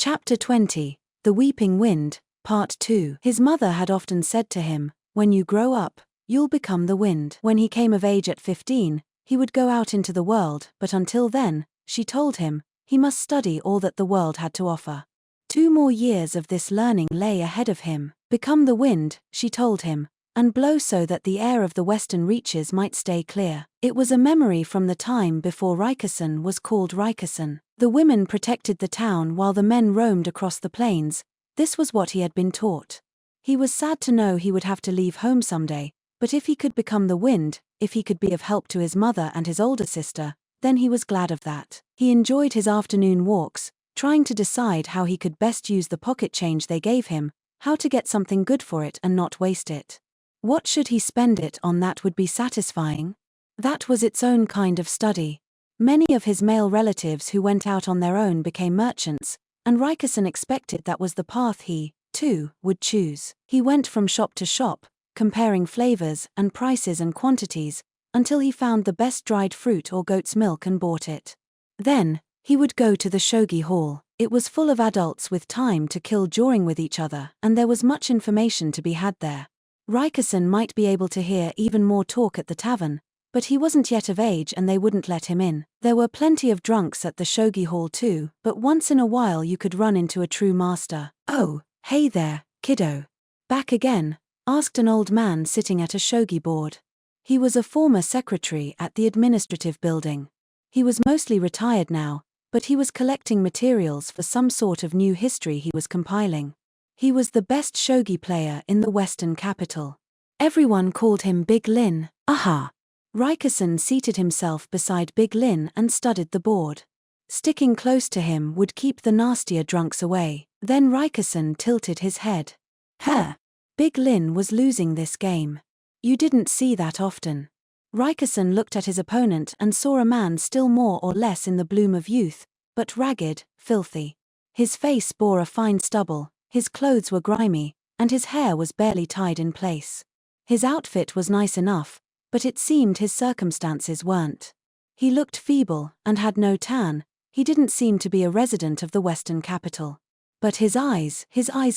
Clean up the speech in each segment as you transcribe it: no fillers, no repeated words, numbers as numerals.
Chapter 20, The Weeping Wind, Part 2. His mother had often said to him, "When you grow up, you'll become the wind." When he came of age at 15, he would go out into the world, but until then, she told him, he must study all that the world had to offer. 2 more years of this learning lay ahead of him. Become the wind, she told him, and blow so that the air of the western reaches might stay clear. It was a memory from the time before Rikusen was called Rikusen. The women protected the town while the men roamed across the plains. This was what he had been taught. He was sad to know he would have to leave home someday, but if he could become the wind, if he could be of help to his mother and his older sister, then he was glad of that. He enjoyed his afternoon walks, trying to decide how he could best use the pocket change they gave him, how to get something good for it and not waste it. What should he spend it on that would be satisfying? That was its own kind of study. Many of his male relatives who went out on their own became merchants, and Rikusen expected that was the path he, too, would choose. He went from shop to shop, comparing flavors and prices and quantities, until he found the best dried fruit or goat's milk and bought it. Then, he would go to the shogi hall. It was full of adults with time to kill jawing with each other, and there was much information to be had there. Rikusen might be able to hear even more talk at the tavern, but he wasn't yet of age and they wouldn't let him in. There were plenty of drunks at the shogi hall too, but once in a while you could run into a true master. "Oh, hey there, kiddo. Back again?" asked an old man sitting at a shogi board. He was a former secretary at the administrative building. He was mostly retired now, but he was collecting materials for some sort of new history he was compiling. He was the best shogi player in the western capital. Everyone called him Big Lin. Aha! Rikusen seated himself beside Big Lin and studied the board. Sticking close to him would keep the nastier drunks away. Then Rikusen tilted his head. "Huh! Big Lin was losing this game. You didn't see that often." Rikusen looked at his opponent and saw a man still more or less in the bloom of youth, but ragged, filthy. His face bore a fine stubble, his clothes were grimy, and his hair was barely tied in place. His outfit was nice enough, but it seemed his circumstances weren't. He looked feeble and had no tan. He didn't seem to be a resident of the western capital. But his eyes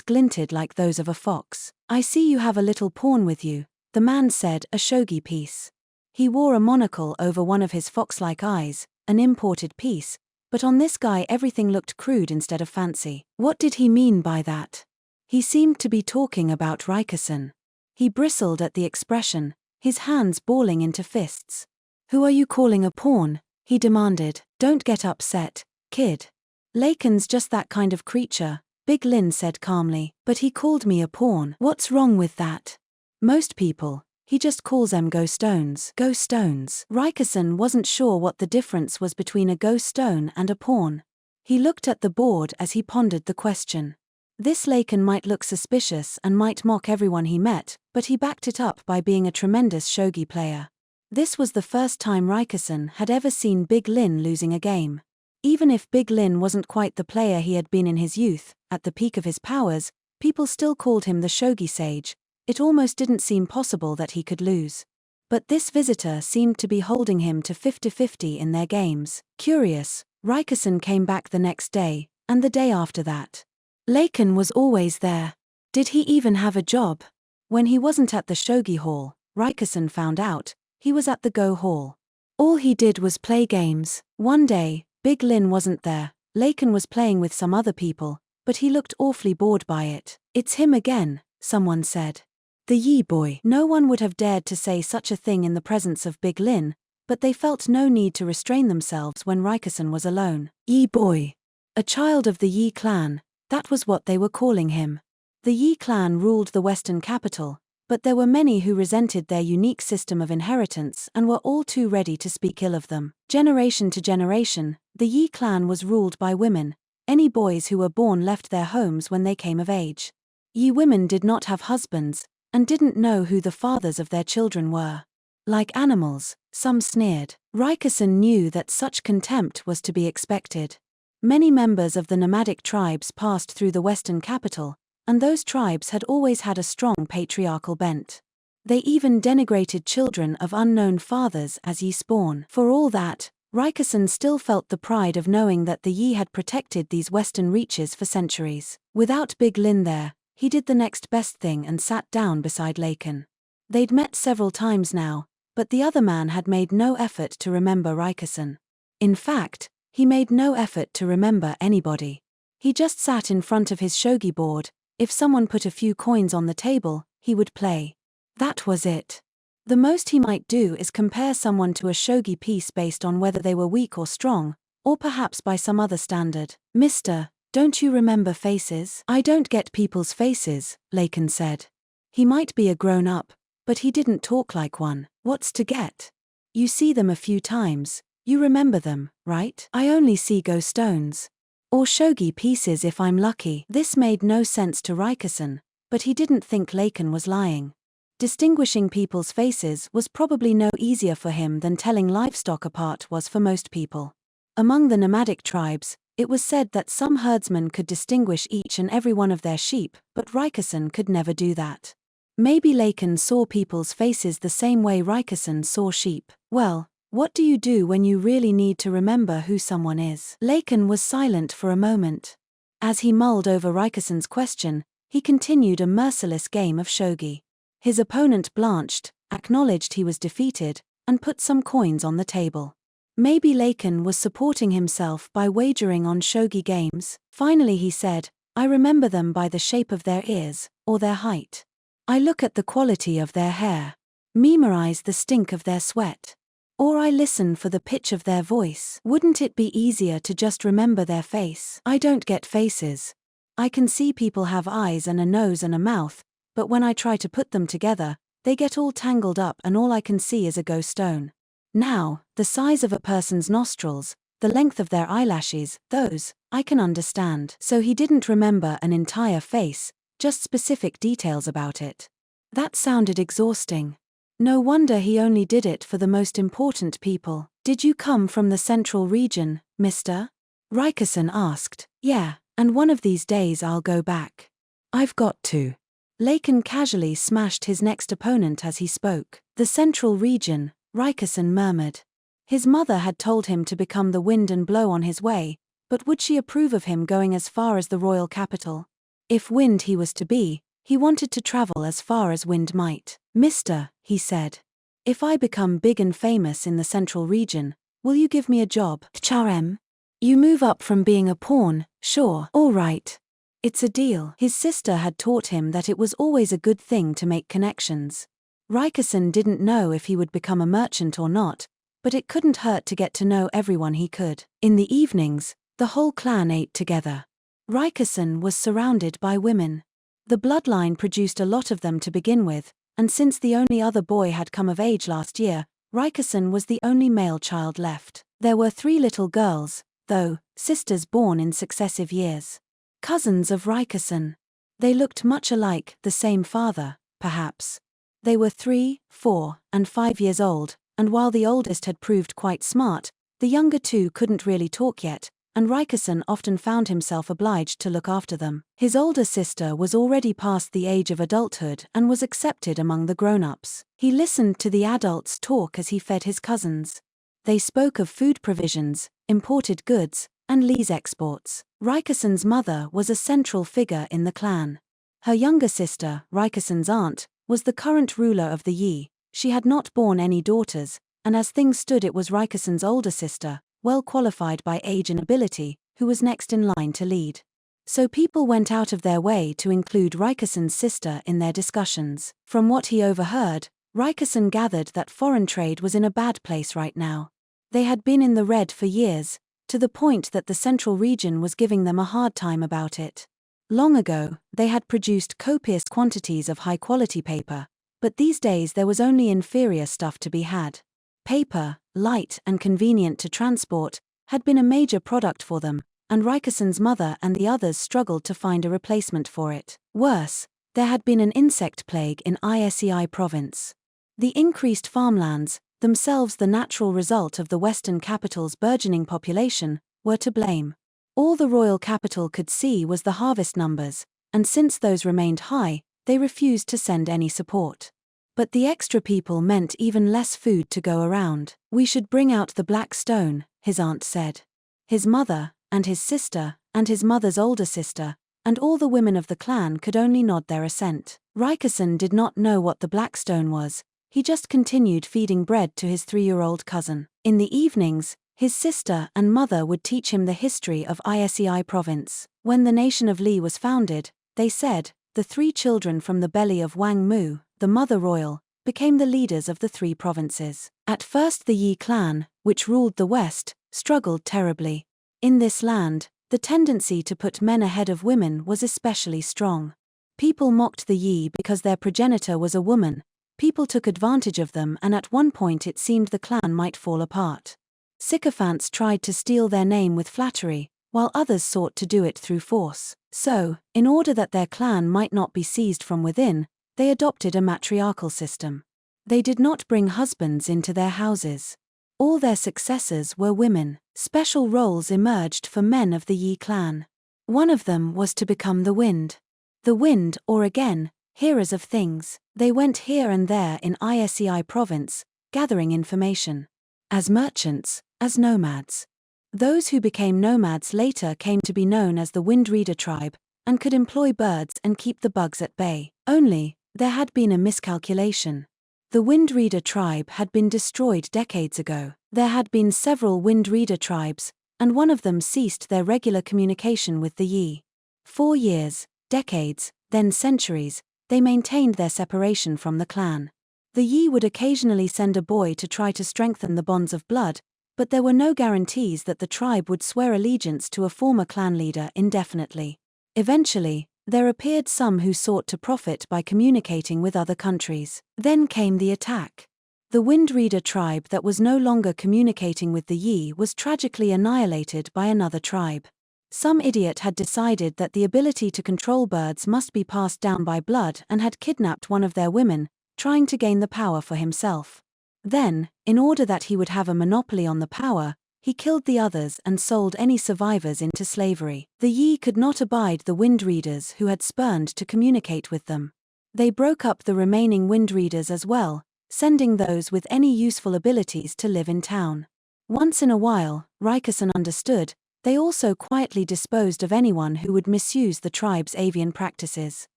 glinted like those of a fox. "I see you have a little pawn with you," the man said, a shogi piece. He wore a monocle over one of his fox-like eyes, an imported piece, but on this guy everything looked crude instead of fancy. What did he mean by that? He seemed to be talking about Rikusen. He bristled at the expression, his hands balling into fists. "Who are you calling a pawn?" he demanded. "Don't get upset, kid. Laken's just that kind of creature," Big Lin said calmly. "But he called me a pawn. What's wrong with that?" "Most people. He just calls them ghost stones." Ghost stones. Rikusen wasn't sure what the difference was between a ghost stone and a pawn. He looked at the board as he pondered the question. This Laken might look suspicious and might mock everyone he met, but he backed it up by being a tremendous shogi player. This was the first time Rikusen had ever seen Big Lin losing a game. Even if Big Lin wasn't quite the player he had been in his youth, at the peak of his powers, people still called him the shogi sage. It almost didn't seem possible that he could lose. But this visitor seemed to be holding him to 50-50 in their games. Curious, Rikusen came back the next day, and the day after that. Laken was always there. Did he even have a job? When he wasn't at the shogi hall, Rikusen found out, he was at the go hall. All he did was play games. One day, Big Lin wasn't there. Laken was playing with some other people, but he looked awfully bored by it. "It's him again," someone said. "The Yi boy." No one would have dared to say such a thing in the presence of Big Lin, but they felt no need to restrain themselves when Rikusen was alone. Yi boy. A child of the Yi clan, that was what they were calling him. The Yi clan ruled the western capital, but there were many who resented their unique system of inheritance and were all too ready to speak ill of them. Generation to generation, the Yi clan was ruled by women. Any boys who were born left their homes when they came of age. Yi women did not have husbands, and didn't know who the fathers of their children were. Like animals, some sneered. Rikusen knew that such contempt was to be expected. Many members of the nomadic tribes passed through the western capital, and those tribes had always had a strong patriarchal bent. They even denigrated children of unknown fathers as Yi spawn. For all that, Rikusen still felt the pride of knowing that the Yi had protected these western reaches for centuries. Without Big Lin there, he did the next best thing and sat down beside Laken. They'd met several times now, but the other man had made no effort to remember Rikusen. In fact, he made no effort to remember anybody. He just sat in front of his shogi board. If someone put a few coins on the table, he would play. That was it. The most he might do is compare someone to a shogi piece based on whether they were weak or strong, or perhaps by some other standard. Mister, don't you remember faces? I don't get people's faces, Laken said. He might be a grown-up, but he didn't talk like one. What's to get? You see them a few times, you remember them, right? I only see go stones. Or shogi pieces if I'm lucky. This made no sense to Rikusen, but he didn't think Laken was lying. Distinguishing people's faces was probably no easier for him than telling livestock apart was for most people. Among the nomadic tribes, it was said that some herdsmen could distinguish each and every one of their sheep, but Rikusen could never do that. Maybe Laken saw people's faces the same way Rikusen saw sheep. Well, what do you do when you really need to remember who someone is? Laken was silent for a moment. As he mulled over Rikusen's question, he continued a merciless game of shogi. His opponent blanched, acknowledged he was defeated, and put some coins on the table. Maybe Laken was supporting himself by wagering on shogi games. Finally he said, I remember them by the shape of their ears, or their height. I look at the quality of their hair. Memorize the stink of their sweat. Or I listen for the pitch of their voice. Wouldn't it be easier to just remember their face? I don't get faces. I can see people have eyes and a nose and a mouth, but when I try to put them together, they get all tangled up and all I can see is a go stone. Now, the size of a person's nostrils, the length of their eyelashes, those, I can understand. So he didn't remember an entire face, just specific details about it. That sounded exhausting. No wonder he only did it for the most important people. Did you come from the central region, mister? Rikusen asked. Yeah, and one of these days I'll go back. I've got to. Laken casually smashed his next opponent as he spoke. The central region, Rikusen murmured. His mother had told him to become the wind and blow on his way, but would she approve of him going as far as the royal capital? If wind he was to be, he wanted to travel as far as wind might. Mister, he said. If I become big and famous in the central region, will you give me a job? Charem? You move up from being a pawn, sure. All right. It's a deal. His sister had taught him that it was always a good thing to make connections. Rikusen didn't know if he would become a merchant or not, but it couldn't hurt to get to know everyone he could. In the evenings, the whole clan ate together. Rikusen was surrounded by women. The bloodline produced a lot of them to begin with, and since the only other boy had come of age last year, Rikusen was the only male child left. There were 3 little girls, though, sisters born in successive years. Cousins of Rikusen. They looked much alike, the same father, perhaps. They were 3, 4, and 5 years old, and while the oldest had proved quite smart, the younger 2 couldn't really talk yet, and Rikusen often found himself obliged to look after them. His older sister was already past the age of adulthood and was accepted among the grown-ups. He listened to the adults talk as he fed his cousins. They spoke of food provisions, imported goods, and lease exports. Rikusen's mother was a central figure in the clan. Her younger sister, Rikusen's aunt, was the current ruler of the Yi. She had not borne any daughters, and as things stood it was Rikusen's older sister, well qualified by age and ability, who was next in line to lead. So people went out of their way to include Rikusen's sister in their discussions. From what he overheard, Rikusen gathered that foreign trade was in a bad place right now. They had been in the red for years, to the point that the central region was giving them a hard time about it. Long ago, they had produced copious quantities of high-quality paper, but these days there was only inferior stuff to be had. Paper, light and convenient to transport, had been a major product for them, and Rikusen's mother and the others struggled to find a replacement for it. Worse, there had been an insect plague in Isei province. The increased farmlands, themselves the natural result of the western capital's burgeoning population, were to blame. All the royal capital could see was the harvest numbers, and since those remained high, they refused to send any support. But the extra people meant even less food to go around. We should bring out the black stone, his aunt said. His mother, and his sister, and his mother's older sister, and all the women of the clan could only nod their assent. Rikason did not know what the Blackstone was, he just continued feeding bread to his 3-year-old cousin. In the evenings, his sister and mother would teach him the history of Isei province. When the nation of Li was founded, they said, the 3 children from the belly of Wang Mu, the mother royal, became the leaders of the 3 provinces. At first the Yi clan, which ruled the west, struggled terribly. In this land, the tendency to put men ahead of women was especially strong. People mocked the Yi because their progenitor was a woman, people took advantage of them, and at one point it seemed the clan might fall apart. Sycophants tried to steal their name with flattery, while others sought to do it through force. So, in order that their clan might not be seized from within, they adopted a matriarchal system. They did not bring husbands into their houses. All their successors were women. Special roles emerged for men of the Yi clan. One of them was to become the wind. The wind, or again, hearers of things. They went here and there in Isei province, gathering information. As merchants, as nomads. Those who became nomads later came to be known as the Wind Reader tribe, and could employ birds and keep the bugs at bay. Only, there had been a miscalculation. The Wind Reader tribe had been destroyed decades ago. There had been several Wind Reader tribes, and one of them ceased their regular communication with the Yi. 4 years, decades, then centuries, they maintained their separation from the clan. The Yi would occasionally send a boy to try to strengthen the bonds of blood, but there were no guarantees that the tribe would swear allegiance to a former clan leader indefinitely. Eventually, there appeared some who sought to profit by communicating with other countries. Then came the attack. The Wind Reader tribe that was no longer communicating with the Yi was tragically annihilated by another tribe. Some idiot had decided that the ability to control birds must be passed down by blood and had kidnapped one of their women, trying to gain the power for himself. Then, in order that he would have a monopoly on the power, he killed the others and sold any survivors into slavery. The Yi could not abide the wind readers who had spurned to communicate with them. They broke up the remaining wind readers as well, sending those with any useful abilities to live in town. Once in a while, Rikason understood, they also quietly disposed of anyone who would misuse the tribe's avian practices.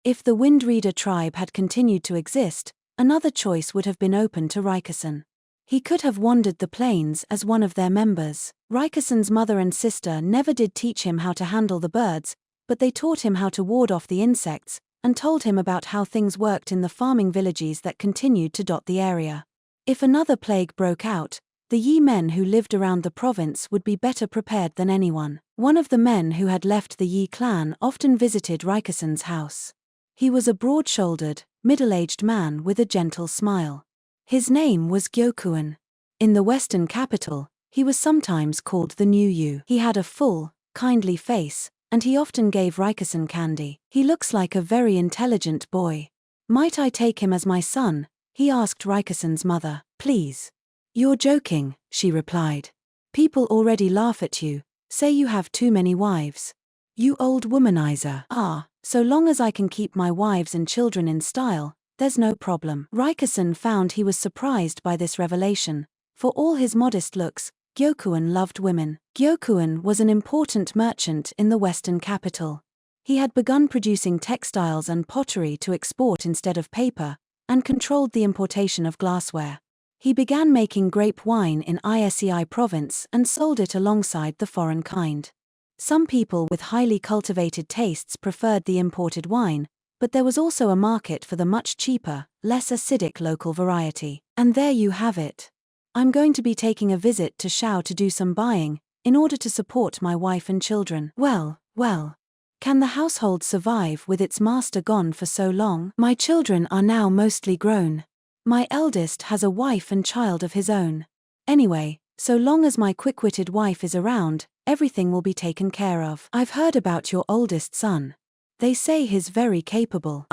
If the Wind Reader tribe had continued to exist, another choice would have been open to Rikason. He could have wandered the plains as one of their members. Rikason's mother and sister never did teach him how to handle the birds, but they taught him how to ward off the insects, and told him about how things worked in the farming villages that continued to dot the area. If another plague broke out, the Yi men who lived around the province would be better prepared than anyone. One of the men who had left the Yi clan often visited Rikason's house. He was a broad-shouldered, middle-aged man with a gentle smile. His name was Gyokuin. In the western capital, he was sometimes called the New Yu. He had a full, kindly face, and he often gave Rikason candy. He looks like a very intelligent boy. Might I take him as my son? He asked Rikason's mother. Please. You're joking, she replied. People already laugh at you, say you have too many wives. You old womanizer. So long as I can keep my wives and children in style, there's no problem. Rikason found he was surprised by this revelation. For all his modest looks, Gyokuin loved women. Gyokuin was an important merchant in the western capital. He had begun producing textiles and pottery to export instead of paper, and controlled the importation of glassware. He began making grape wine in Isei province and sold it alongside the foreign kind. Some people with highly cultivated tastes preferred the imported wine, but there was also a market for the much cheaper, less acidic local variety. And there you have it. I'm going to be taking a visit to Shao to do some buying, in order to support my wife and children. Well. Can the household survive with its master gone for so long? My children are now mostly grown. My eldest has a wife and child of his own. Anyway, so long as my quick-witted wife is around, everything will be taken care of. I've heard about your oldest son. They say he's very capable.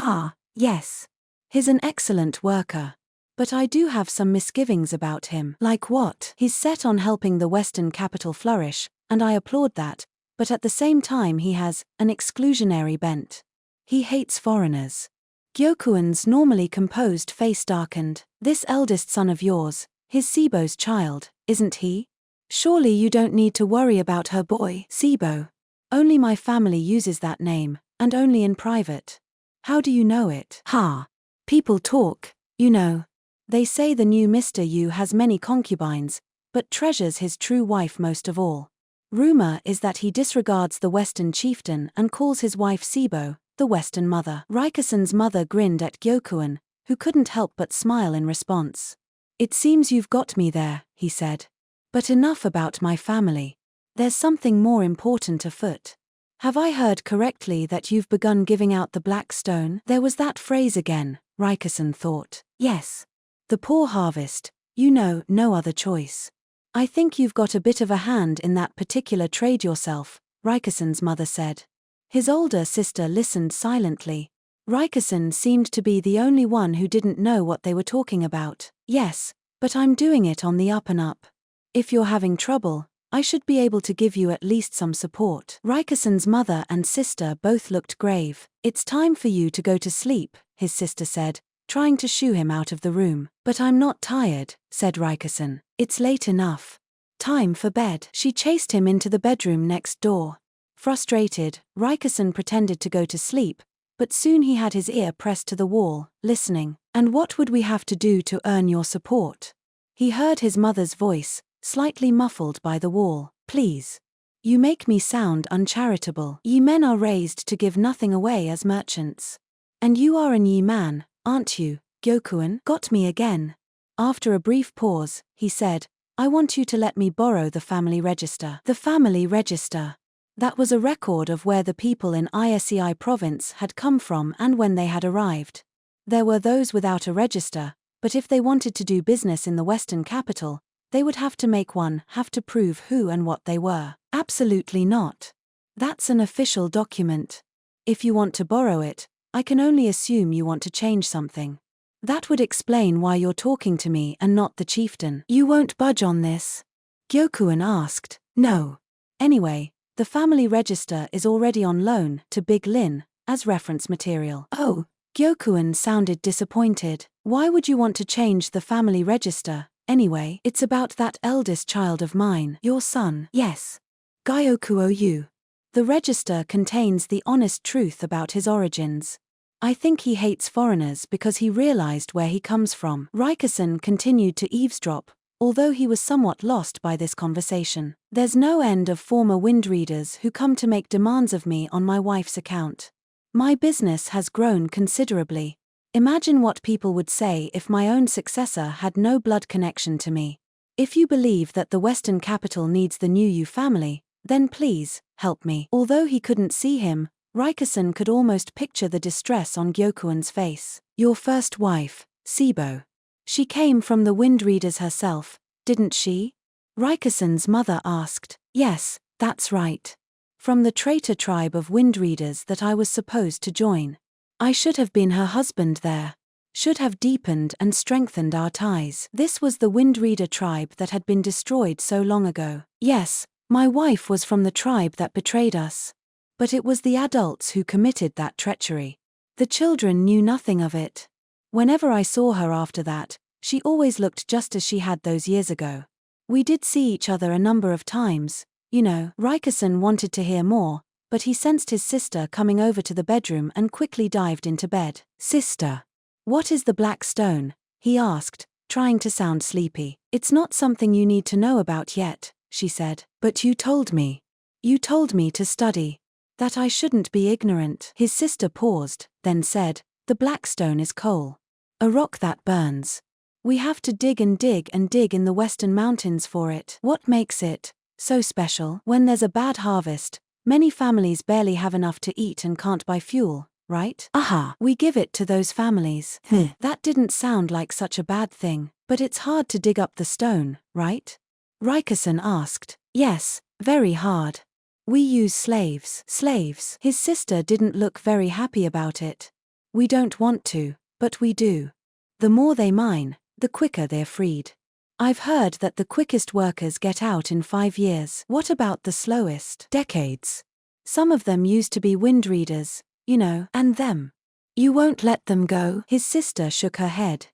Yes. He's an excellent worker. But I do have some misgivings about him. Like what? He's set on helping the Western capital flourish, and I applaud that, but at the same time he has an exclusionary bent. He hates foreigners. Gyokuin's normally composed face darkened. This eldest son of yours, his Sibo's child, isn't he? Surely you don't need to worry about her boy, Sibo. Only my family uses that name, and only in private. How do you know it? Ha! People talk, you know. They say the new Mr. Yu has many concubines, but treasures his true wife most of all. Rumor is that he disregards the Western chieftain and calls his wife Sibo, the Western mother. Raikusen's mother grinned at Gyokuin, who couldn't help but smile in response. It seems you've got me there, he said. But enough about my family. There's something more important afoot. Have I heard correctly that you've begun giving out the black stone? There was that phrase again, Raikusen thought. Yes. The poor harvest, you know, no other choice. I think you've got a bit of a hand in that particular trade yourself, Raikusen's mother said. His older sister listened silently. Raikusen seemed to be the only one who didn't know what they were talking about. Yes, but I'm doing it on the up and up. If you're having trouble, I should be able to give you at least some support. Raikusen's mother and sister both looked grave. It's time for you to go to sleep, his sister said, trying to shoo him out of the room. But I'm not tired, said Raikusen. It's late enough. Time for bed. She chased him into the bedroom next door. Frustrated, Raikusen pretended to go to sleep, but soon he had his ear pressed to the wall, listening. And what would we have to do to earn your support? He heard his mother's voice, slightly muffled by the wall. Please. You make me sound uncharitable. Ye men are raised to give nothing away as merchants. And you are an ye man, aren't you, Gyokuin? Got me again. After a brief pause, he said, I want you to let me borrow the family register. The family register. That was a record of where the people in Isei province had come from and when they had arrived. There were those without a register, but if they wanted to do business in the Western capital, they would have to make one, have to prove who and what they were. Absolutely not. That's an official document. If you want to borrow it, I can only assume you want to change something. That would explain why you're talking to me and not the chieftain. You won't budge on this? Gyokuin asked. No. Anyway, the family register is already on loan to Big Lin, as reference material. Oh, Gyokuin sounded disappointed. Why would you want to change the family register, anyway? It's about that eldest child of mine. Your son. Yes. Gyokuou. The register contains the honest truth about his origins. I think he hates foreigners because he realized where he comes from. Raikusen continued to eavesdrop, although he was somewhat lost by this conversation. There's no end of former wind readers who come to make demands of me on my wife's account. My business has grown considerably. Imagine what people would say if my own successor had no blood connection to me. If you believe that the Western capital needs the new Yu family, then please, help me. Although he couldn't see him, Raikusen could almost picture the distress on Gyokuin's face. Your first wife, Sibo. She came from the wind readers herself, didn't she? Raikusen's mother asked. Yes, that's right. From the traitor tribe of wind readers that I was supposed to join. I should have been her husband there. Should have deepened and strengthened our ties. This was the wind reader tribe that had been destroyed so long ago. Yes, my wife was from the tribe that betrayed us. But it was the adults who committed that treachery. The children knew nothing of it. Whenever I saw her after that, she always looked just as she had those years ago. We did see each other a number of times, you know. Raikusen wanted to hear more, but he sensed his sister coming over to the bedroom and quickly dived into bed. Sister. What is the black stone? He asked, trying to sound sleepy. It's not something you need to know about yet, she said. But you told me. You told me to study. That I shouldn't be ignorant. His sister paused, then said, the black stone is coal. A rock that burns. We have to dig and dig and dig in the Western mountains for it. What makes it so special? When there's a bad harvest, many families barely have enough to eat and can't buy fuel, right? Aha. We give it to those families. That didn't sound like such a bad thing, but it's hard to dig up the stone, right? Raikusen asked. Yes, very hard. We use slaves. Slaves? His sister didn't look very happy about it. We don't want to, but we do. The more they mine, the quicker they're freed. I've heard that the quickest workers get out in 5 years. What about the slowest? Decades. Some of them used to be wind readers, you know, and them. You won't let them go? His sister shook her head.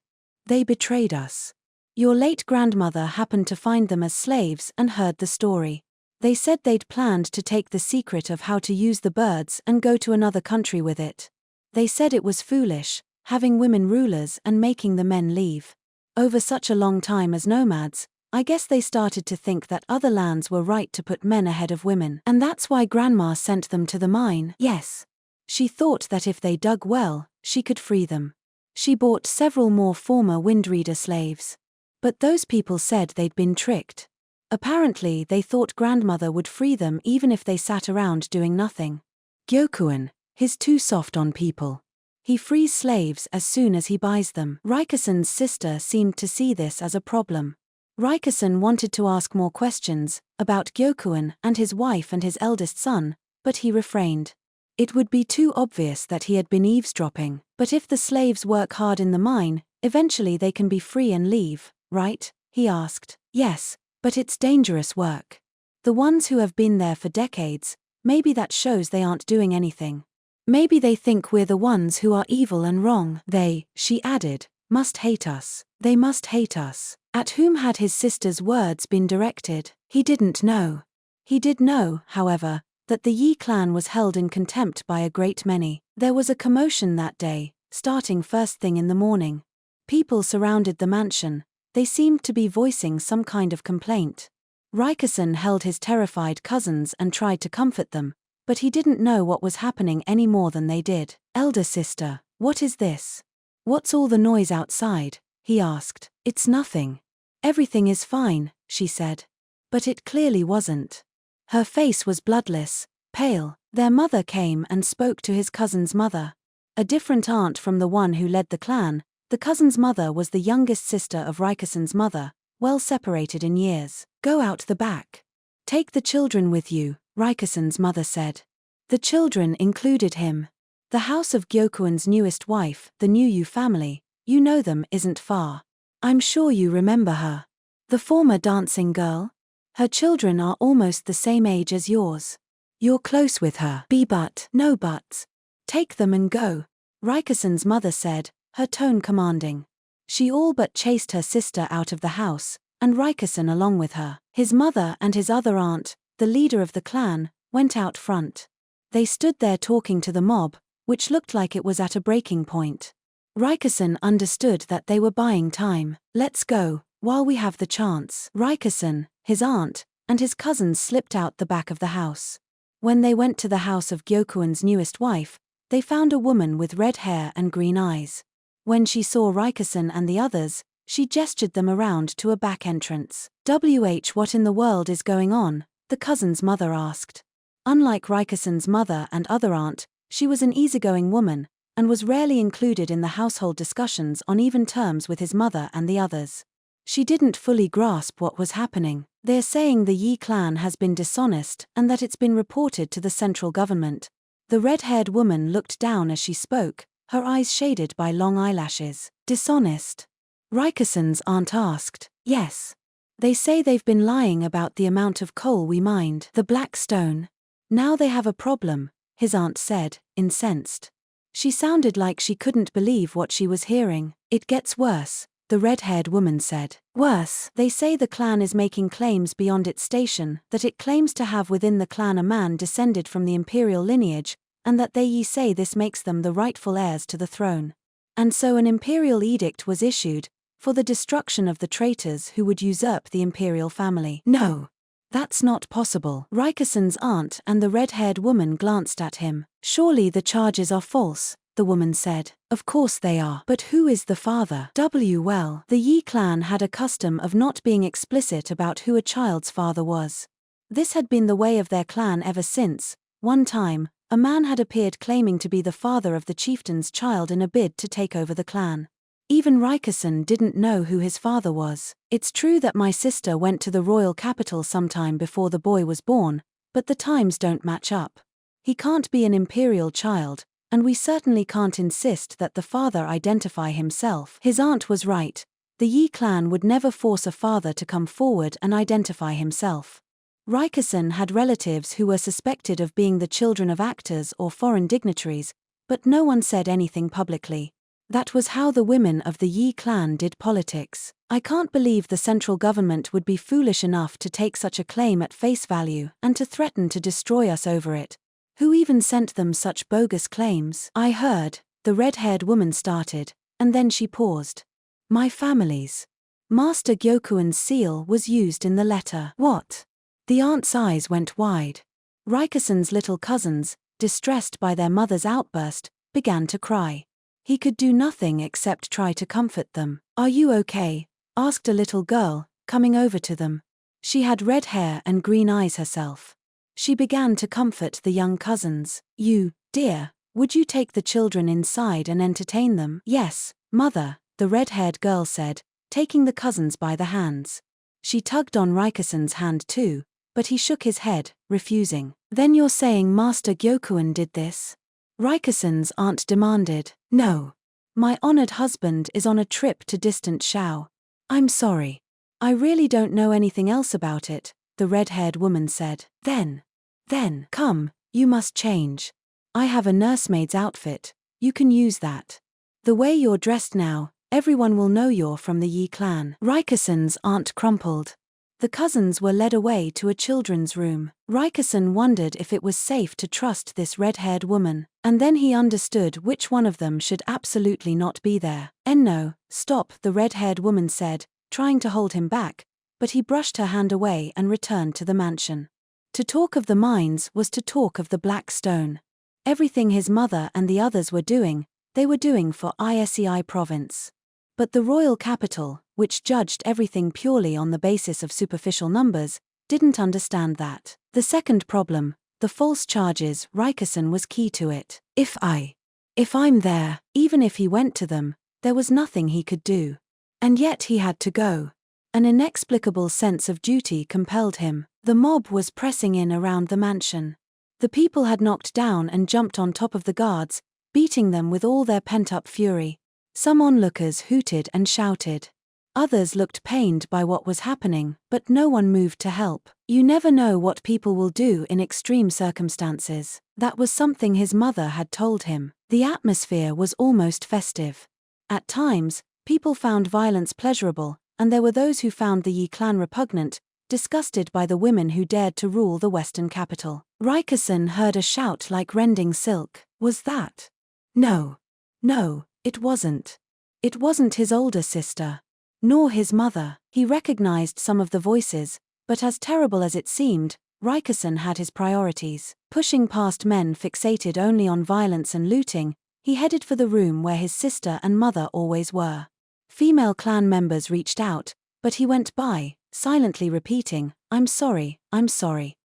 They betrayed us. Your late grandmother happened to find them as slaves and heard the story. They said they'd planned to take the secret of how to use the birds and go to another country with it. They said it was foolish, having women rulers and making the men leave. Over such a long time as nomads, I guess they started to think that other lands were right to put men ahead of women. And that's why Grandma sent them to the mine. Yes. She thought that if they dug well, she could free them. She bought several more former windreader slaves. But those people said they'd been tricked. Apparently they thought Grandmother would free them even if they sat around doing nothing. Gyokuin, he's too soft on people. He frees slaves as soon as he buys them. Rikusen's sister seemed to see this as a problem. Rikusen wanted to ask more questions about Gyokuin and his wife and his eldest son, but he refrained. It would be too obvious that he had been eavesdropping. But if the slaves work hard in the mine, eventually they can be free and leave, right? He asked. Yes, but it's dangerous work. The ones who have been there for decades, maybe that shows they aren't doing anything. Maybe they think we're the ones who are evil and wrong. They, she added, must hate us. They must hate us. At whom had his sister's words been directed? He didn't know. He did know, however, that the Yi clan was held in contempt by a great many. There was a commotion that day, starting first thing in the morning. People surrounded the mansion. They seemed to be voicing some kind of complaint. Rikusen held his terrified cousins and tried to comfort them, but he didn't know what was happening any more than they did. Elder sister, what is this? What's all the noise outside? He asked. It's nothing. Everything is fine, she said. But it clearly wasn't. Her face was bloodless, pale. Their mother came and spoke to his cousin's mother. A different aunt from the one who led the clan, the cousin's mother was the youngest sister of Rikusen's mother, well separated in years. Go out the back. Take the children with you, Rikusen's mother said. The children included him. The house of Gyokuin's newest wife, the Yu family, you know them, isn't far. I'm sure you remember her. The former dancing girl? Her children are almost the same age as yours. You're close with her. But, no buts. Take them and go, Rikusen's mother said, her tone commanding. She all but chased her sister out of the house, and Rikusen along with her. His mother and his other aunt, the leader of the clan, went out front. They stood there talking to the mob, which looked like it was at a breaking point. Rikusen understood that they were buying time. Let's go, while we have the chance. Rikusen, his aunt, and his cousins slipped out the back of the house. When they went to the house of Gyokuin's newest wife, they found a woman with red hair and green eyes. When she saw Rikusen and the others, she gestured them around to a back entrance. What in the world is going on? The cousin's mother asked. Unlike Rikusen's mother and other aunt, she was an easygoing woman, and was rarely included in the household discussions on even terms with his mother and the others. She didn't fully grasp what was happening. They're saying the Yi clan has been dishonest and that it's been reported to the central government. The red-haired woman looked down as she spoke, her eyes shaded by long eyelashes. Dishonest? Rikusen's aunt asked. Yes. They say they've been lying about the amount of coal we mined. The black stone. Now they have a problem, his aunt said, incensed. She sounded like she couldn't believe what she was hearing. It gets worse, the red-haired woman said. Worse, they say the clan is making claims beyond its station, that it claims to have within the clan a man descended from the imperial lineage, and that they say this makes them the rightful heirs to the throne. And so an imperial edict was issued, for the destruction of the traitors who would usurp the imperial family. No. That's not possible. Rikusen's aunt and the red-haired woman glanced at him. Surely the charges are false, the woman said. Of course they are. But who is the father? Well, the Yi clan had a custom of not being explicit about who a child's father was. This had been the way of their clan ever since. One time, a man had appeared claiming to be the father of the chieftain's child in a bid to take over the clan. Even Rikusen didn't know who his father was. It's true that my sister went to the royal capital sometime before the boy was born, but the times don't match up. He can't be an imperial child, and we certainly can't insist that the father identify himself. His aunt was right. The Yi clan would never force a father to come forward and identify himself. Rikusen had relatives who were suspected of being the children of actors or foreign dignitaries, but no one said anything publicly. That was how the women of the Yi clan did politics. I can't believe the central government would be foolish enough to take such a claim at face value and to threaten to destroy us over it. Who even sent them such bogus claims? I heard, the red-haired woman started, and then she paused. My family's Master Gyokuin's seal was used in the letter. What? The aunt's eyes went wide. Rikusen's little cousins, distressed by their mother's outburst, began to cry. He could do nothing except try to comfort them. Are you okay? Asked a little girl, coming over to them. She had red hair and green eyes herself. She began to comfort the young cousins. You, dear, would you take the children inside and entertain them? Yes, mother, the red-haired girl said, taking the cousins by the hands. She tugged on Rikusen's hand too, but he shook his head, refusing. Then you're saying Master Gyokuin did this? Rikusen's aunt demanded. No. My honored husband is on a trip to distant Shao. I'm sorry. I really don't know anything else about it, the red-haired woman said. Then, come, you must change. I have a nursemaid's outfit, you can use that. The way you're dressed now, everyone will know you're from the Yi clan. Rikusen's aunt crumpled. The cousins were led away to a children's room. Rikusen wondered if it was safe to trust this red-haired woman, and then he understood which one of them should absolutely not be there. No, stop, the red-haired woman said, trying to hold him back, but he brushed her hand away and returned to the mansion. To talk of the mines was to talk of the black stone. Everything his mother and the others were doing, they were doing for Isei province. But the royal capital, which judged everything purely on the basis of superficial numbers, didn't understand that. The second problem, the false charges, Rikusen was key to it. If I'm there, even if he went to them, there was nothing he could do. And yet he had to go. An inexplicable sense of duty compelled him. The mob was pressing in around the mansion. The people had knocked down and jumped on top of the guards, beating them with all their pent-up fury. Some onlookers hooted and shouted. Others looked pained by what was happening, but no one moved to help. You never know what people will do in extreme circumstances. That was something his mother had told him. The atmosphere was almost festive. At times, people found violence pleasurable, and there were those who found the Yi clan repugnant, disgusted by the women who dared to rule the western capital. Rikusen heard a shout like rending silk. Was that? No, it wasn't. It wasn't his older sister. Nor his mother. He recognized some of the voices, but as terrible as it seemed, Rikusen had his priorities. Pushing past men fixated only on violence and looting, he headed for the room where his sister and mother always were. Female clan members reached out, but he went by, silently repeating, I'm sorry.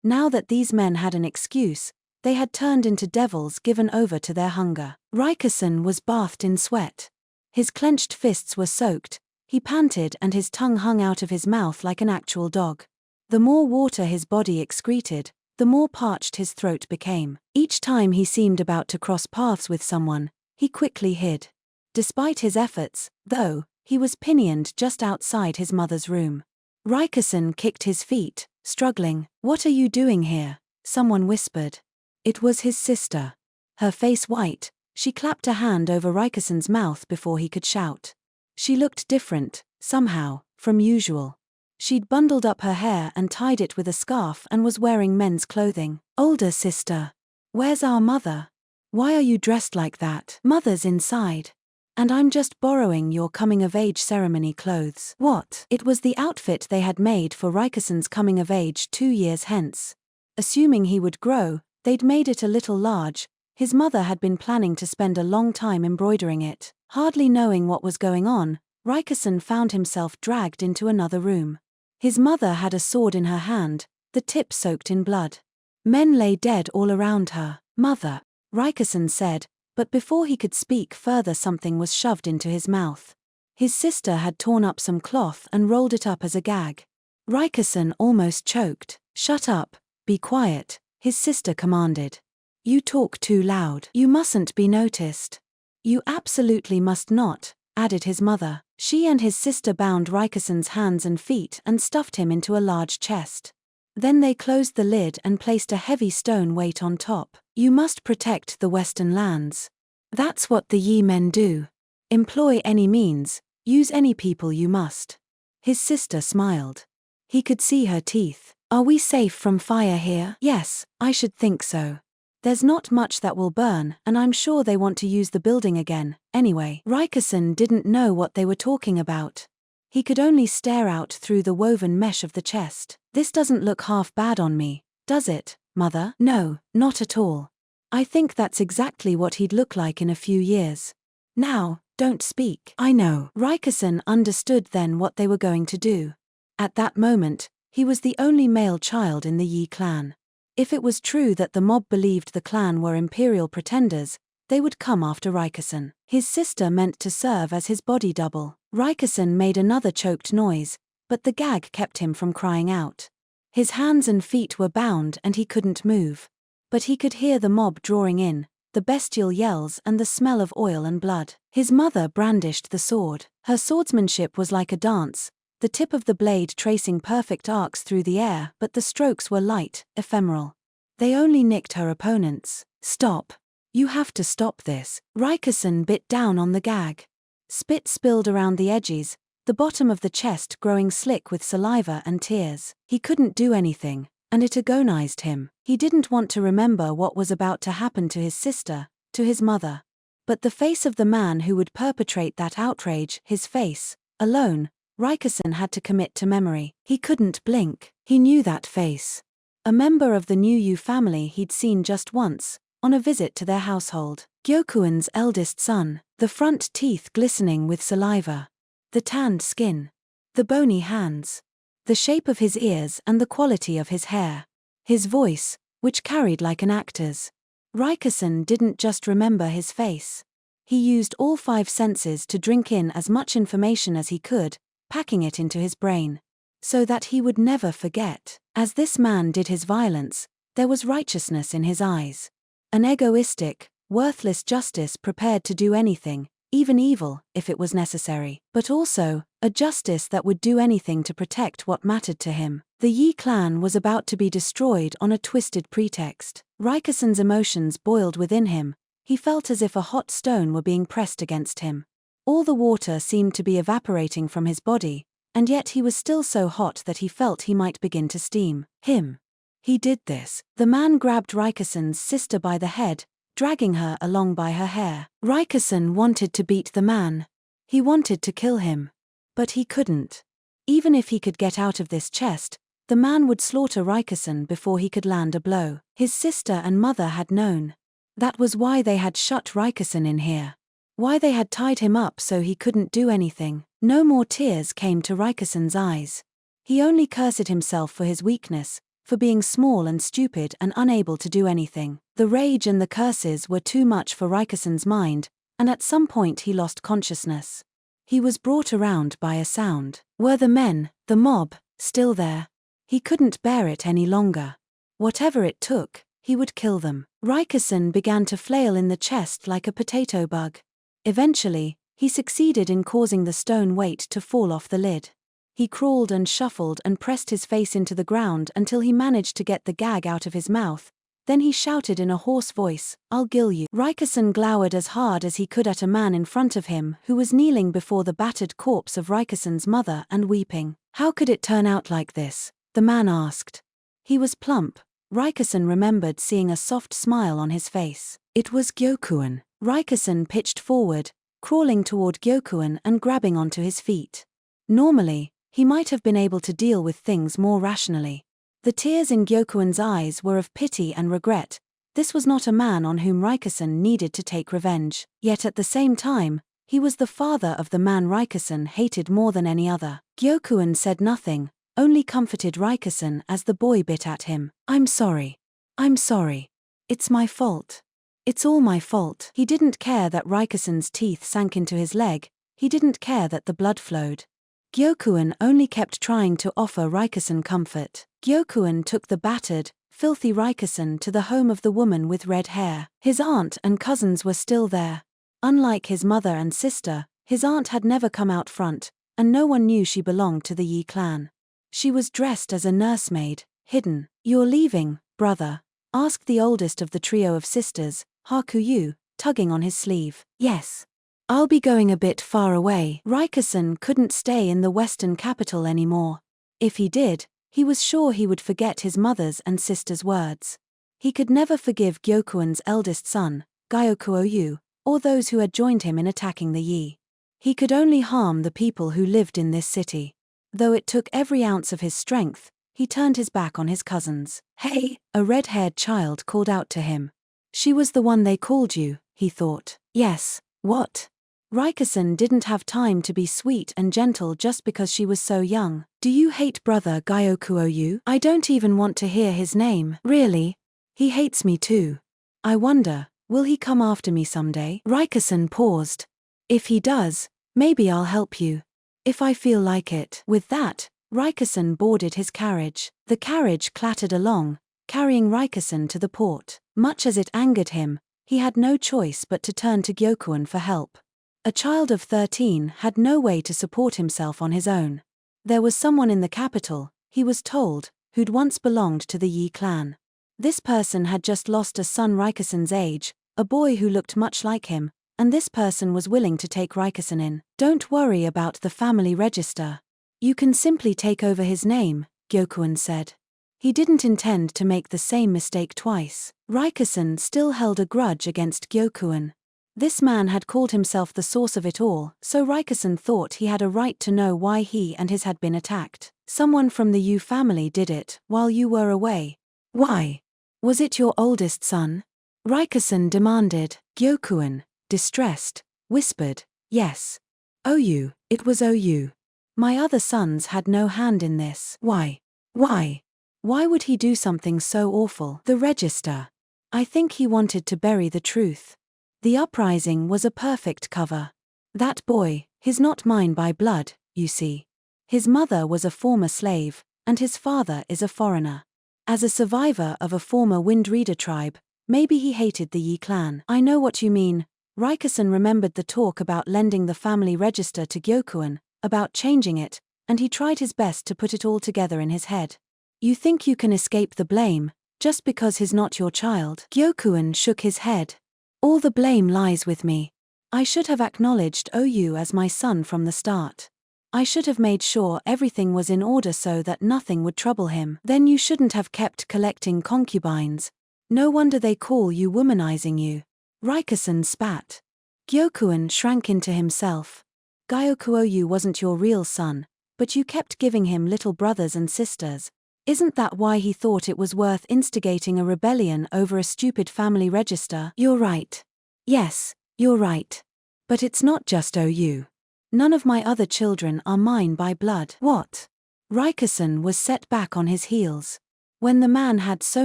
Now that these men had an excuse, they had turned into devils given over to their hunger. Rikusen was bathed in sweat. His clenched fists were soaked, he panted and his tongue hung out of his mouth like an actual dog. The more water his body excreted, the more parched his throat became. Each time he seemed about to cross paths with someone, he quickly hid. Despite his efforts, though, he was pinioned just outside his mother's room. Rikusen kicked his feet, struggling. What are you doing here? Someone whispered. It was his sister. Her face white, she clapped a hand over Rikusen's mouth before he could shout. She looked different, somehow, from usual. She'd bundled up her hair and tied it with a scarf and was wearing men's clothing. Older sister. Where's our mother? Why are you dressed like that? Mother's inside. And I'm just borrowing your coming-of-age ceremony clothes. What? It was the outfit they had made for Rikusen's coming-of-age 2 years hence. Assuming he would grow, they'd made it a little large. His mother had been planning to spend a long time embroidering it. Hardly knowing what was going on, Rikusen found himself dragged into another room. His mother had a sword in her hand, the tip soaked in blood. Men lay dead all around her. Mother, Rikusen said, but before he could speak further something was shoved into his mouth. His sister had torn up some cloth and rolled it up as a gag. Rikusen almost choked. Shut up, be quiet, his sister commanded. You talk too loud. You mustn't be noticed. You absolutely must not, added his mother. She and his sister bound Rikusen's hands and feet and stuffed him into a large chest. Then they closed the lid and placed a heavy stone weight on top. You must protect the western lands. That's what the Yi men do. Employ any means, use any people you must. His sister smiled. He could see her teeth. Are we safe from fire here? Yes, I should think so. There's not much that will burn, and I'm sure they want to use the building again, anyway. Rikison didn't know what they were talking about. He could only stare out through the woven mesh of the chest. This doesn't look half bad on me, does it, Mother? No, not at all. I think that's exactly what he'd look like in a few years. Now, don't speak. I know. Rikison understood then what they were going to do. At that moment, he was the only male child in the Yi clan. If it was true that the mob believed the clan were imperial pretenders, they would come after Rikison. His sister meant to serve as his body double. Rikison made another choked noise, but the gag kept him from crying out. His hands and feet were bound and he couldn't move. But he could hear the mob drawing in, the bestial yells and the smell of oil and blood. His mother brandished the sword. Her swordsmanship was like a dance, the tip of the blade tracing perfect arcs through the air, but the strokes were light, ephemeral. They only nicked her opponents. Stop. You have to stop this. Rikison bit down on the gag. Spit spilled around the edges, the bottom of the chest growing slick with saliva and tears. He couldn't do anything, and it agonized him. He didn't want to remember what was about to happen to his sister, to his mother. But the face of the man who would perpetrate that outrage, his face, alone, Rikison had to commit to memory. He couldn't blink. He knew that face. A member of the New Yu family he'd seen just once, on a visit to their household. Gyokuin's eldest son, the front teeth glistening with saliva. The tanned skin. The bony hands. The shape of his ears and the quality of his hair. His voice, which carried like an actor's. Rikison didn't just remember his face. He used all 5 senses to drink in as much information as he could, packing it into his brain. So that he would never forget. As this man did his violence, there was righteousness in his eyes. An egoistic, worthless justice prepared to do anything, even evil, if it was necessary. But also, a justice that would do anything to protect what mattered to him. The Yi clan was about to be destroyed on a twisted pretext. Rikison's emotions boiled within him. He felt as if a hot stone were being pressed against him. All the water seemed to be evaporating from his body, and yet he was still so hot that he felt he might begin to steam. He did this. The man grabbed Rikison's sister by the head, dragging her along by her hair. Rikison wanted to beat the man. He wanted to kill him. But he couldn't. Even if he could get out of this chest, the man would slaughter Rikison before he could land a blow. His sister and mother had known. That was why they had shut Rikison in here. Why they had tied him up so he couldn't do anything. No more tears came to Rikison's eyes. He only cursed himself for his weakness, for being small and stupid and unable to do anything. The rage and the curses were too much for Rikison's mind, and at some point he lost consciousness. He was brought around by a sound. Were the men, the mob, still there? He couldn't bear it any longer. Whatever it took, he would kill them. Rikison began to flail in the chest like a potato bug. Eventually, he succeeded in causing the stone weight to fall off the lid. He crawled and shuffled and pressed his face into the ground until he managed to get the gag out of his mouth. Then he shouted in a hoarse voice, "I'll gill you." Rikison glowered as hard as he could at a man in front of him who was kneeling before the battered corpse of Rikison's mother and weeping. How could it turn out like this? The man asked. He was plump. Rikison remembered seeing a soft smile on his face. It was Gyokuin. Rikison pitched forward, crawling toward Gyokuin and grabbing onto his feet. Normally, he might have been able to deal with things more rationally. The tears in Gyokuin's eyes were of pity and regret. This was not a man on whom Rikison needed to take revenge. Yet at the same time, he was the father of the man Rikison hated more than any other. Gyokuin said nothing, only comforted Rikison as the boy bit at him. "I'm sorry. I'm sorry. It's my fault. It's all my fault." He didn't care that Rikison's teeth sank into his leg. He didn't care that the blood flowed. Gyokuin only kept trying to offer Rikison comfort. Gyokuin took the battered, filthy Rikison to the home of the woman with red hair. His aunt and cousins were still there. Unlike his mother and sister, his aunt had never come out front, and no one knew she belonged to the Yi clan. She was dressed as a nursemaid, hidden. "You're leaving, brother?" asked the oldest of the trio of sisters, Hakuyu, tugging on his sleeve. "Yes. I'll be going a bit far away. Raikkonen couldn't stay in the western capital anymore. If he did, he was sure he would forget his mother's and sister's words. He could never forgive Gyokuin's eldest son, Gyokuoyu, or those who had joined him in attacking the Yi. He could only harm the people who lived in this city. Though it took every ounce of his strength, he turned his back on his cousins. Hey! A red-haired child called out to him. She was the one they called you, he thought. Yes, what? Raikkonen didn't have time to be sweet and gentle just because she was so young. Do you hate brother Gyokuoyu? I don't even want to hear his name. Really? He hates me too. I wonder, will he come after me someday? Raikkonen paused. If he does, maybe I'll help you. If I feel like it. With that, Raikkonen boarded his carriage. The carriage clattered along, carrying Raikkonen to the port. Much as it angered him, he had no choice but to turn to Gyokuin for help. A child of 13 had no way to support himself on his own. There was someone in the capital, he was told, who'd once belonged to the Yi clan. This person had just lost a son Raikkonen's age, a boy who looked much like him, and this person was willing to take Raikkonen in. Don't worry about the family register. You can simply take over his name, Gyokuin said. He didn't intend to make the same mistake twice. Raikkonen still held a grudge against Gyokuin. This man had called himself the source of it all, so Raikkonen thought he had a right to know why he and his had been attacked. Someone from the Yu family did it, while you were away. Why? Was it your oldest son? Raikkonen demanded. Gyokuin, distressed, whispered, yes. Oyu, it was Oyu. My other sons had no hand in this. Why? Why? Why would he do something so awful? The register. I think he wanted to bury the truth. The uprising was a perfect cover. That boy, he's not mine by blood, you see. His mother was a former slave, and his father is a foreigner. As a survivor of a former Windreader tribe, maybe he hated the Yi clan. I know what you mean. Raikkonen remembered the talk about lending the family register to Gyokuin, about changing it, and he tried his best to put it all together in his head. You think you can escape the blame, just because he's not your child? Gyokuin shook his head. All the blame lies with me. I should have acknowledged Oyu as my son from the start. I should have made sure everything was in order so that nothing would trouble him. Then you shouldn't have kept collecting concubines. No wonder they call you womanizing you. Raikkonen spat. Gyokuin shrank into himself. Gyokuoyu wasn't your real son, but you kept giving him little brothers and sisters. Isn't that why he thought it was worth instigating a rebellion over a stupid family register? You're right. Yes, you're right. But it's not just Oyu. None of my other children are mine by blood. What? Raikkonen was set back on his heels. When the man had so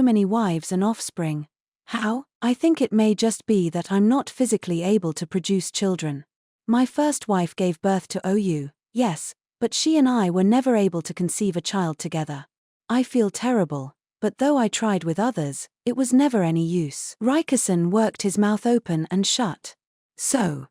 many wives and offspring. How? I think it may just be that I'm not physically able to produce children. My first wife gave birth to Oyu, yes, but she and I were never able to conceive a child together. I feel terrible, but though I tried with others, it was never any use. Raikkonen worked his mouth open and shut. So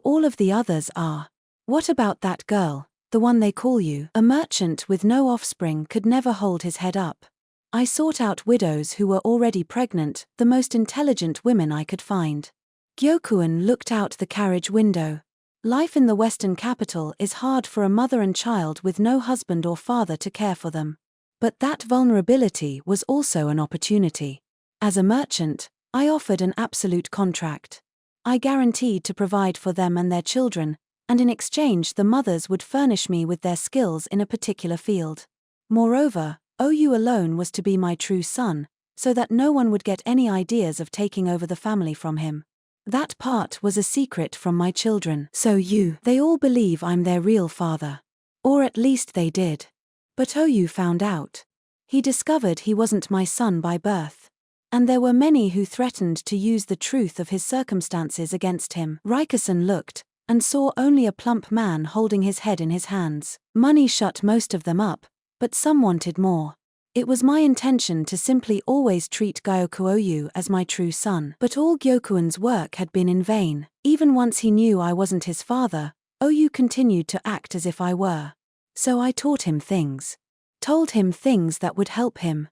all of the others are. What about that girl, the one they call you? A merchant with no offspring could never hold his head up. I sought out widows who were already pregnant, the most intelligent women I could find. Gyokuin looked out the carriage window. Life in the western capital is hard for a mother and child with no husband or father to care for them. But that vulnerability was also an opportunity. As a merchant, I offered an absolute contract. I guaranteed to provide for them and their children, and in exchange the mothers would furnish me with their skills in a particular field. Moreover, Oyu alone was to be my true son, so that no one would get any ideas of taking over the family from him. That part was a secret from my children. So they all believe I'm their real father. Or at least they did. But Oyu found out. He discovered he wasn't my son by birth. And there were many who threatened to use the truth of his circumstances against him. Raikkonen looked, and saw only a plump man holding his head in his hands. Money shut most of them up, but some wanted more. It was my intention to simply always treat Gyokuoyu as my true son. But all Gyokuin's work had been in vain. Even once he knew I wasn't his father, Oyu continued to act as if I were. So I taught him things. Told him things that would help him.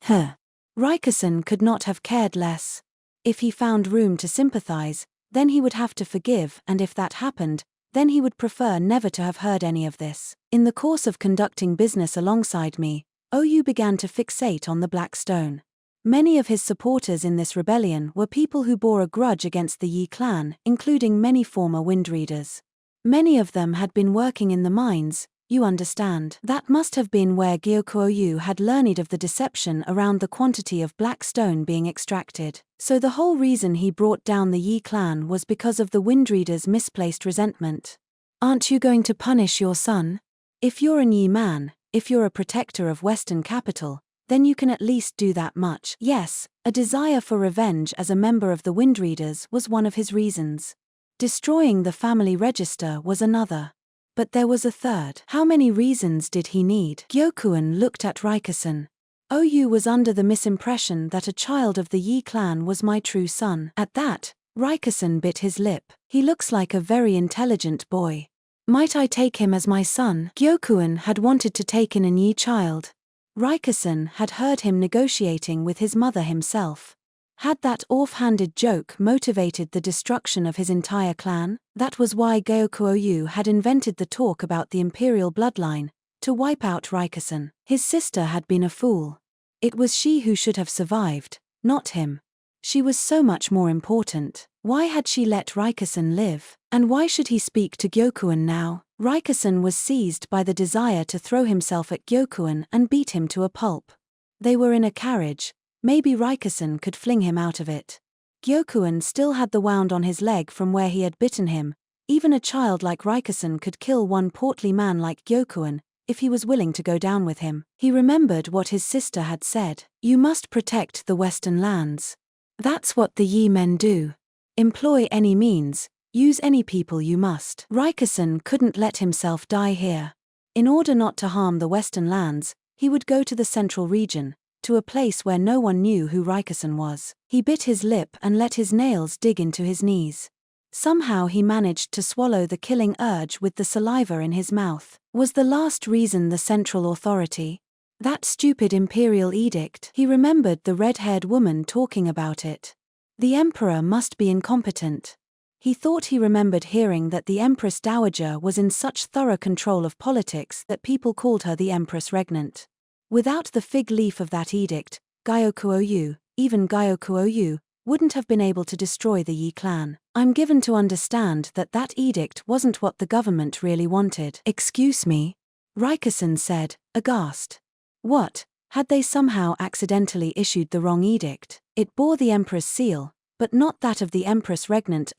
Raikkonen could not have cared less. If he found room to sympathize, Then he would have to forgive, and if that happened, then he would prefer never to have heard any of this. In the course of conducting business alongside me, Oyu began to fixate on the Black Stone. Many of his supporters in this rebellion were people who bore a grudge against the Yi clan, including many former windreaders. Many of them had been working in the mines, you understand. That must have been where Gyokuoyu had learned of the deception around the quantity of black stone being extracted. So the whole reason he brought down the Yi clan was because of the windreader's misplaced resentment. Aren't you going to punish your son? If you're an Yi man, if you're a protector of Western capital, then you can at least do that much. Yes, a desire for revenge as a member of the windreaders was one of his reasons. Destroying the family register was another. But there was a third. How many reasons did he need? Gyokuen looked at Rikusen. Oyu was under the misimpression that a child of the Yi clan was my true son. At that, Rikusen bit his lip. He looks like a very intelligent boy. Might I take him as my son? Gyokuen had wanted to take in a Yi child. Rikusen had heard him negotiating with his mother himself. Had that offhanded joke motivated the destruction of his entire clan? That was why Gyokuoyu had invented the talk about the imperial bloodline, to wipe out Rikusen. His sister had been a fool. It was she who should have survived, not him. She was so much more important. Why had she let Rikusen live? And why should he speak to Gyokuen now? Rikusen was seized by the desire to throw himself at Gyokuen and beat him to a pulp. They were in a carriage, maybe Rikusen could fling him out of it. Gyokuen still had the wound on his leg from where he had bitten him. Even a child like Rikusen could kill one portly man like Gyokuen, if he was willing to go down with him. He remembered what his sister had said. You must protect the western lands. That's what the Yi men do. Employ any means, use any people you must. Rikusen couldn't let himself die here. In order not to harm the western lands, he would go to the central region, to a place where no one knew who Rikusen was. He bit his lip and let his nails dig into his knees. Somehow he managed to swallow the killing urge with the saliva in his mouth. Was the last reason the central authority? That stupid imperial edict. He remembered the red-haired woman talking about it. The emperor must be incompetent. He thought he remembered hearing that the Empress Dowager was in such thorough control of politics that people called her the Empress Regnant. Without the fig leaf of that edict, Gyokuoyu, even Gyokuoyu, wouldn't have been able to destroy the Yi clan. I'm given to understand that that edict wasn't what the government really wanted. Excuse me? Rikusen said, aghast. What? Had they somehow accidentally issued the wrong edict? It bore the Emperor's seal, but not that of the Empress Regnant,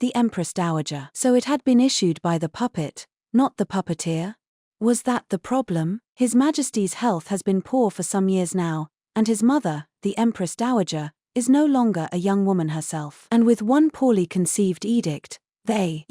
the Empress Dowager. So it had been issued by the puppet, not the puppeteer? Was that the problem? His Majesty's health has been poor for some years now, and his mother, the Empress Dowager, is no longer a young woman herself. And with one poorly conceived edict, they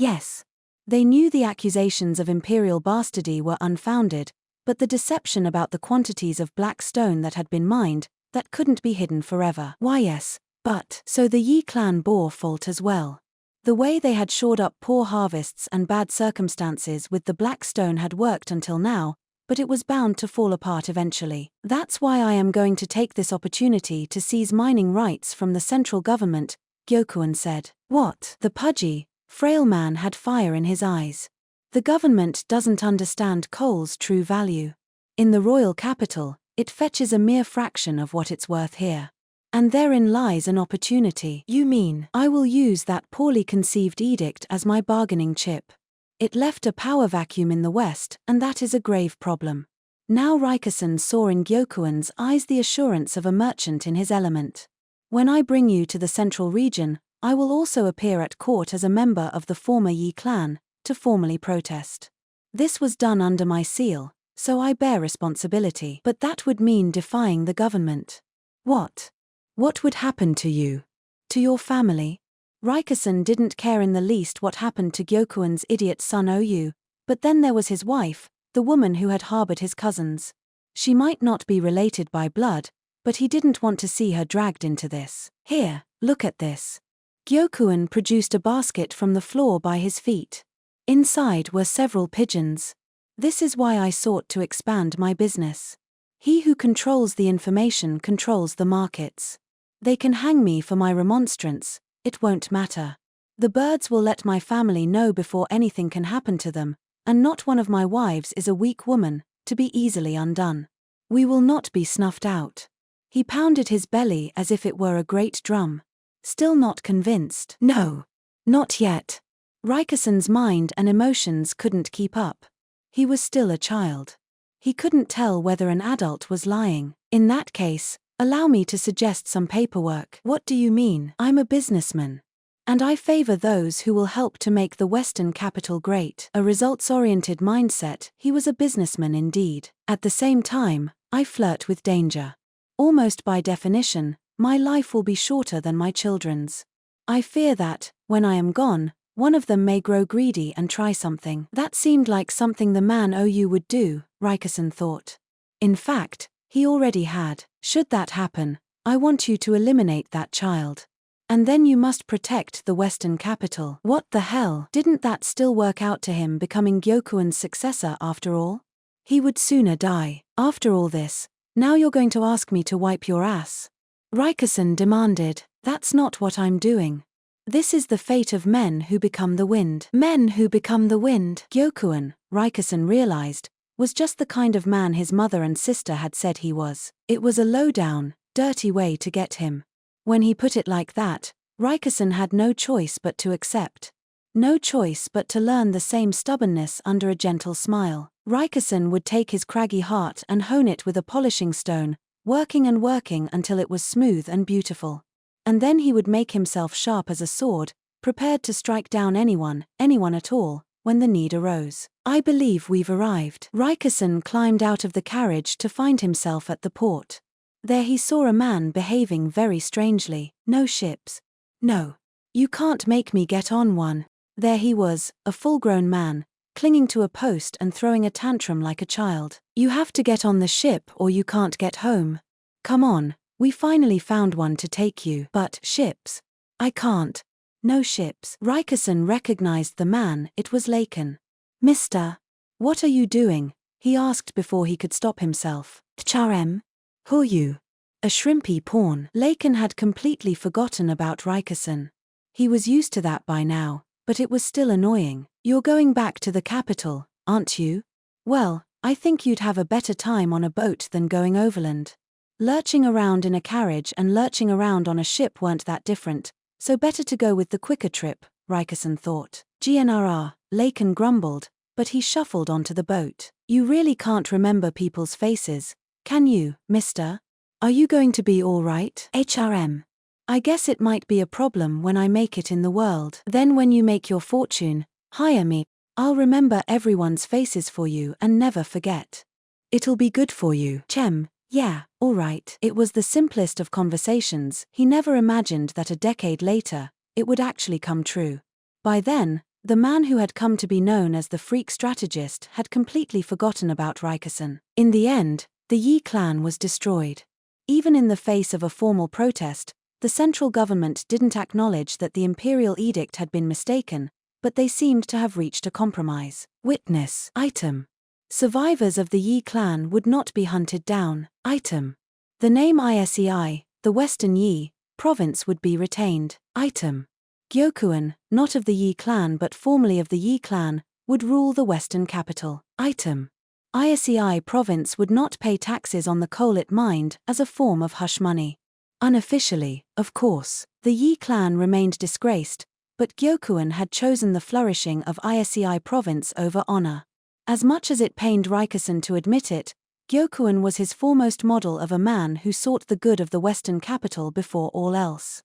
knew the accusations of imperial bastardy were unfounded, but the deception about the quantities of black stone that had been mined, that couldn't be hidden forever. Why yes, but so the Yi clan bore fault as well. The way they had shored up poor harvests and bad circumstances with the black stone had worked until now, but it was bound to fall apart eventually. That's why I am going to take this opportunity to seize mining rights from the central government, Gyokuen said. What? The pudgy, frail man had fire in his eyes. The government doesn't understand coal's true value. In the royal capital, it fetches a mere fraction of what it's worth here. And therein lies an opportunity. You mean, I will use that poorly conceived edict as my bargaining chip. It left a power vacuum in the West, and that is a grave problem. Now Rikusen saw in Gyokuen's eyes the assurance of a merchant in his element. When I bring you to the central region, I will also appear at court as a member of the former Yi clan, to formally protest. This was done under my seal, so I bear responsibility. But that would mean defying the government. What? What would happen to you? To your family? Rikusen didn't care in the least what happened to Gyokuen's idiot son Oyu, but then there was his wife, the woman who had harbored his cousins. She might not be related by blood, but he didn't want to see her dragged into this. Here, look at this. Gyokuen produced a basket from the floor by his feet. Inside were several pigeons. This is why I sought to expand my business. He who controls the information controls the markets. They can hang me for my remonstrance, it won't matter. The birds will let my family know before anything can happen to them, and not one of my wives is a weak woman, to be easily undone. We will not be snuffed out. He pounded his belly as if it were a great drum. Still not convinced. No. Not yet. Rikeson's mind and emotions couldn't keep up. He was still a child. He couldn't tell whether an adult was lying. In that case, allow me to suggest some paperwork. What do you mean? I'm a businessman. And I favor those who will help to make the Western capital great. A results-oriented mindset, he was a businessman indeed. At the same time, I flirt with danger. Almost by definition, my life will be shorter than my children's. I fear that, when I am gone, one of them may grow greedy and try something. That seemed like something the man OU would do, Rikeson thought. In fact, he already had. Should that happen, I want you to eliminate that child. And then you must protect the Western capital. What the hell? Didn't that still work out to him becoming Gyokuin's successor after all? He would sooner die. After all this, now you're going to ask me to wipe your ass? Rikeson demanded. That's not what I'm doing. This is the fate of men who become the wind. Men who become the wind. Gyokuin, Rikeson realized, was just the kind of man his mother and sister had said he was. It was a low-down, dirty way to get him. When he put it like that, Rikeson had no choice but to accept. No choice but to learn the same stubbornness under a gentle smile. Rikeson would take his craggy heart and hone it with a polishing stone, working and working until it was smooth and beautiful. And then he would make himself sharp as a sword, prepared to strike down anyone at all, when the need arose. I believe we've arrived. Rikeson climbed out of the carriage to find himself at the port. There he saw a man behaving very strangely. No ships. No. You can't make me get on one. There he was, a full-grown man, clinging to a post and throwing a tantrum like a child. You have to get on the ship or you can't get home. Come on, we finally found one to take you. But ships? I can't. No ships. Rikeson recognized the man. It was Laken. Mister, what are you doing? He asked before he could stop himself. Tcharem? Who are you? A shrimpy pawn. Laken had completely forgotten about Rikeson. He was used to that by now, but it was still annoying. You're going back to the capital, aren't you? Well, I think you'd have a better time on a boat than going overland. Lurching around in a carriage and lurching around on a ship weren't that different, so better to go with the quicker trip, Rikeson thought. GNRR, Laken grumbled, but he shuffled onto the boat. You really can't remember people's faces, can you, mister? Are you going to be all right? HRM. I guess it might be a problem when I make it in the world. Then when you make your fortune, hire me. I'll remember everyone's faces for you and never forget. It'll be good for you. Chem, yeah, all right. It was the simplest of conversations. He never imagined that a decade later, it would actually come true. By then, the man who had come to be known as the freak strategist had completely forgotten about Rikeson. In the end, the Yi clan was destroyed. Even in the face of a formal protest, the central government didn't acknowledge that the imperial edict had been mistaken, but they seemed to have reached a compromise. Witness. Item. Survivors of the Yi clan would not be hunted down. Item. The name Isei, the Western Yi, province would be retained. Item. Gyokuin, not of the Yi clan but formerly of the Yi clan, would rule the Western capital. Item. Isei province would not pay taxes on the coal it mined as a form of hush money. Unofficially, of course, the Yi clan remained disgraced, but Gyokuin had chosen the flourishing of Isei province over honor. As much as it pained Rikeson to admit it, Gyokuin was his foremost model of a man who sought the good of the Western capital before all else.